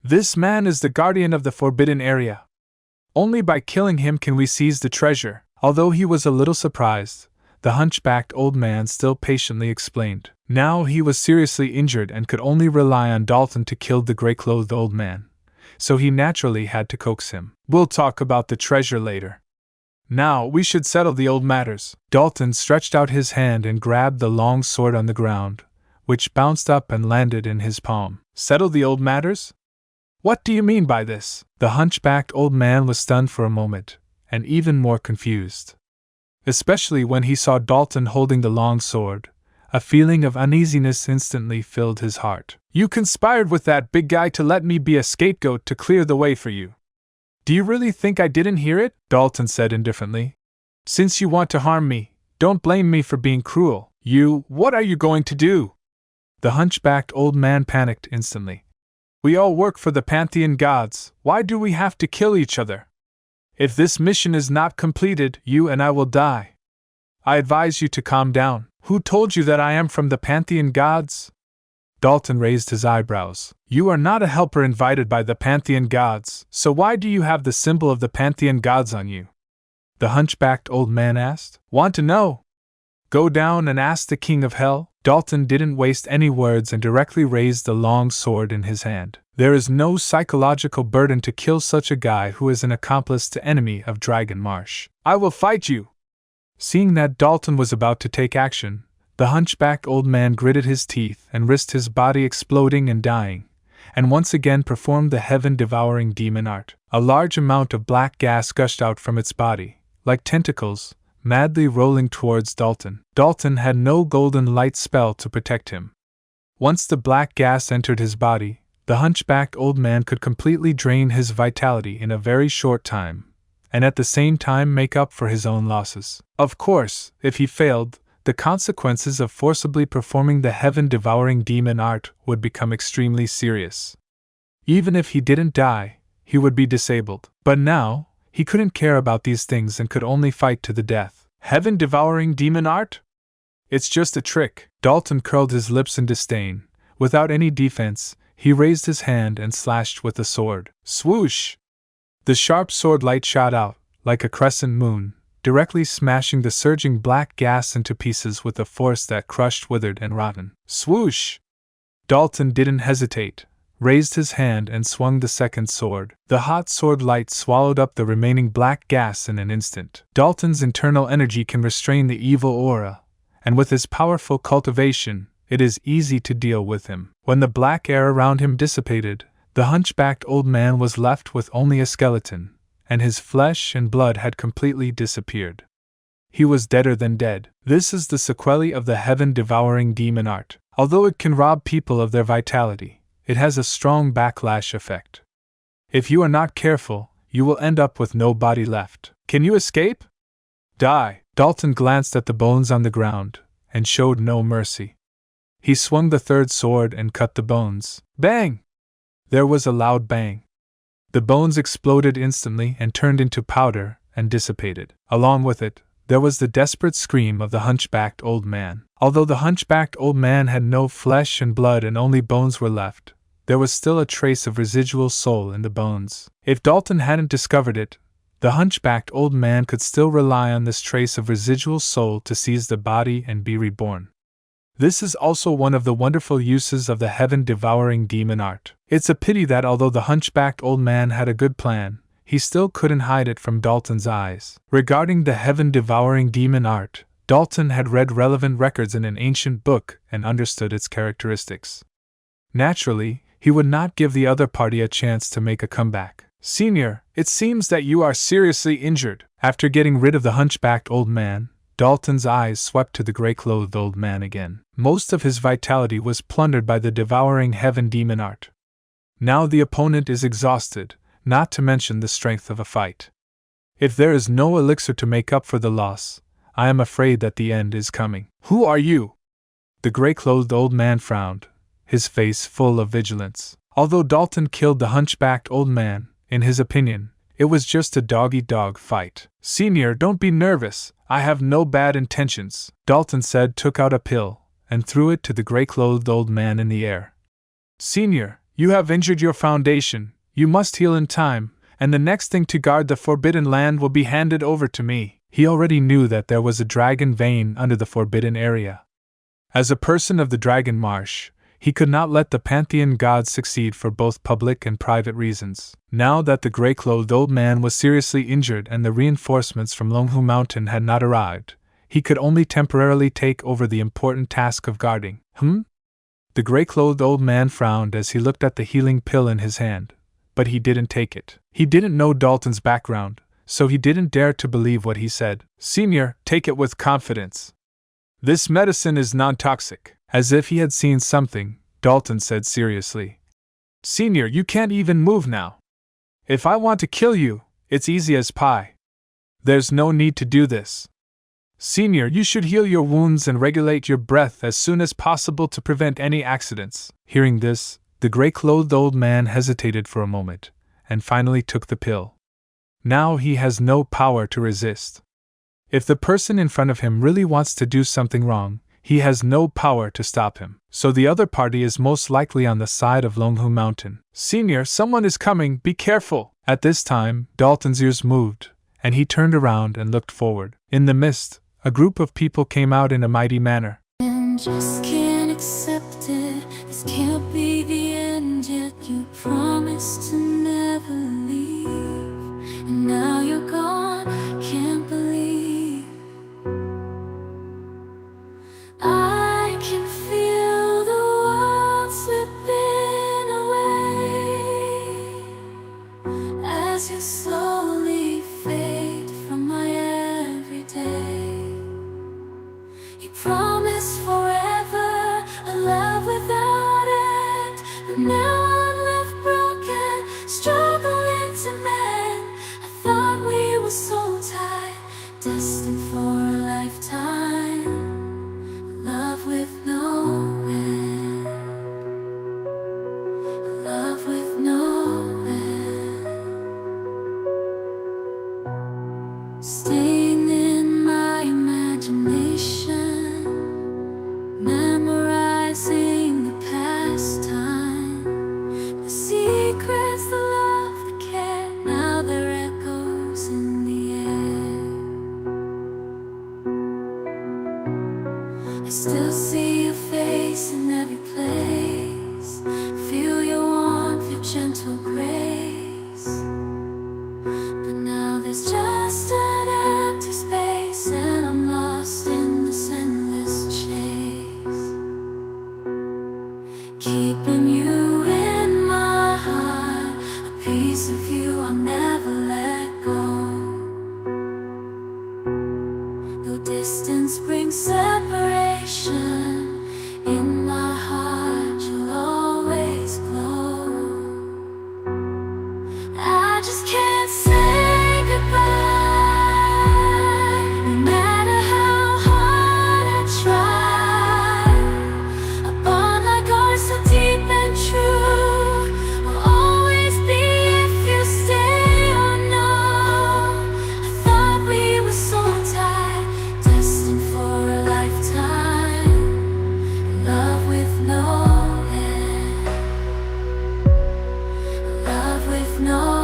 This man is the guardian of the forbidden area. Only by killing him can we seize the treasure. Although he was a little surprised, the hunchbacked old man still patiently explained. Now he was seriously injured and could only rely on Dalton to kill the gray-clothed old man, so he naturally had to coax him. We'll talk about the treasure later. Now we should settle the old matters. Dalton stretched out his hand and grabbed the long sword on the ground, which bounced up and landed in his palm. Settle the old matters? What do you mean by this? The hunchbacked old man was stunned for a moment, and even more confused. Especially when he saw Dalton holding the long sword, a feeling of uneasiness instantly filled his heart. You conspired with that big guy to let me be a scapegoat to clear the way for you. Do you really think I didn't hear it? Dalton said indifferently. Since you want to harm me, don't blame me for being cruel. What are you going to do? The hunchbacked old man panicked instantly. We all work for the Pantheon gods, why do we have to kill each other? If this mission is not completed, you and I will die. I advise you to calm down. Who told you that I am from the Pantheon gods? Dalton raised his eyebrows. You are not a helper invited by the Pantheon gods, so why do you have the symbol of the Pantheon gods on you? The hunchbacked old man asked. Want to know? Go down and ask the king of hell. Dalton didn't waste any words and directly raised the long sword in his hand. There is no psychological burden to kill such a guy who is an accomplice to enemy of Dragon Marsh. I will fight you! Seeing that Dalton was about to take action, the hunchbacked old man gritted his teeth and risked his body exploding and dying, and once again performed the heaven-devouring demon art. A large amount of black gas gushed out from its body, like tentacles, madly rolling towards Dalton. Dalton had no golden light spell to protect him. Once the black gas entered his body, the hunchbacked old man could completely drain his vitality in a very short time, and at the same time make up for his own losses. Of course, if he failed, the consequences of forcibly performing the heaven-devouring demon art would become extremely serious. Even if he didn't die, he would be disabled. But now, he couldn't care about these things and could only fight to the death. Heaven-devouring demon art? It's just a trick. Dalton curled his lips in disdain. Without any defense, he raised his hand and slashed with the sword. Swoosh! The sharp sword light shot out, like a crescent moon, directly smashing the surging black gas into pieces with a force that crushed withered and rotten. Swoosh! Dalton didn't hesitate, raised his hand and swung the second sword. The hot sword light swallowed up the remaining black gas in an instant. Dalton's internal energy can restrain the evil aura, and with his powerful cultivation, it is easy to deal with him. When the black air around him dissipated, the hunchbacked old man was left with only a skeleton, and his flesh and blood had completely disappeared. He was deader than dead. This is the sequelae of the heaven-devouring demon art. Although it can rob people of their vitality, it has a strong backlash effect. If you are not careful, you will end up with no body left. Can you escape? Die! Dalton glanced at the bones on the ground, and showed no mercy. He swung the third sword and cut the bones. Bang! There was a loud bang. The bones exploded instantly and turned into powder and dissipated. Along with it, there was the desperate scream of the hunchbacked old man. Although the hunchbacked old man had no flesh and blood and only bones were left, there was still a trace of residual soul in the bones. If Dalton hadn't discovered it, the hunchbacked old man could still rely on this trace of residual soul to seize the body and be reborn. This is also one of the wonderful uses of the heaven-devouring demon art. It's a pity that although the hunchbacked old man had a good plan, he still couldn't hide it from Dalton's eyes. Regarding the heaven-devouring demon art, Dalton had read relevant records in an ancient book and understood its characteristics. Naturally, he would not give the other party a chance to make a comeback. Senior, it seems that you are seriously injured. After getting rid of the hunchbacked old man, Dalton's eyes swept to the gray-clothed old man again. Most of his vitality was plundered by the devouring heaven demon art. Now the opponent is exhausted, not to mention the strength of a fight. If there is no elixir to make up for the loss, I am afraid that the end is coming. Who are you? The gray-clothed old man frowned, his face full of vigilance. Although Dalton killed the hunchbacked old man, in his opinion, it was just a dog-eat-dog fight. Senior, don't be nervous. I have no bad intentions, Dalton said, took out a pill, and threw it to the gray-clothed old man in the air. Senior, You have injured your foundation, you must heal in time, and the next thing to guard the Forbidden Land will be handed over to me. He already knew that there was a dragon vein under the Forbidden Area. As a person of the Dragon Marsh, he could not let the Pantheon gods succeed for both public and private reasons. Now that the gray-clothed old man was seriously injured and the reinforcements from Longhu Mountain had not arrived, he could only temporarily take over the important task of guarding. The gray-clothed old man frowned as he looked at the healing pill in his hand, but he didn't take it. He didn't know Dalton's background, so he didn't dare to believe what he said. Senior, take it with confidence. This medicine is non-toxic. As if he had seen something, Dalton said seriously. Senior, you can't even move now. If I want to kill you, it's easy as pie. There's no need to do this. Senior, you should heal your wounds and regulate your breath as soon as possible to prevent any accidents. Hearing this, the gray-clothed old man hesitated for a moment, and finally took the pill. Now he has no power to resist. If the person in front of him really wants to do something wrong, he has no power to stop him. So the other party is most likely on the side of Longhu Mountain. Senior, someone is coming, be careful! At this time, Dalton's ears moved, and he turned around and looked forward. In the mist, a group of people came out in a mighty manner. And just can't accept it. This can't be the end yet. You promised to never leave, and now you're gone. Can't believe I can feel the world slipping away as you slowly fade from my everyday. You promised forever a love without end, but now I'm left broken, struggling to mend. I thought we were so tied, destined for a lifetime, love with no end, love with no end. Staying in my imagination, memorizing the past time, the secrets, the love, the care. Now they're echoes in the air. I still see your face in every place, feel your warmth, your gentle grace. But now there's just an empty space, and I'm lost in this endless chase, keeping you in my heart, a piece of you I'll never let go. Though distance brings separation, in my heart you'll always glow. I just can't say goodbye, no matter how hard I try. A bond like ours, so deep and true, will always be if you stay or no. I thought we were so tied, destined for a lifetime, love with no end, love with no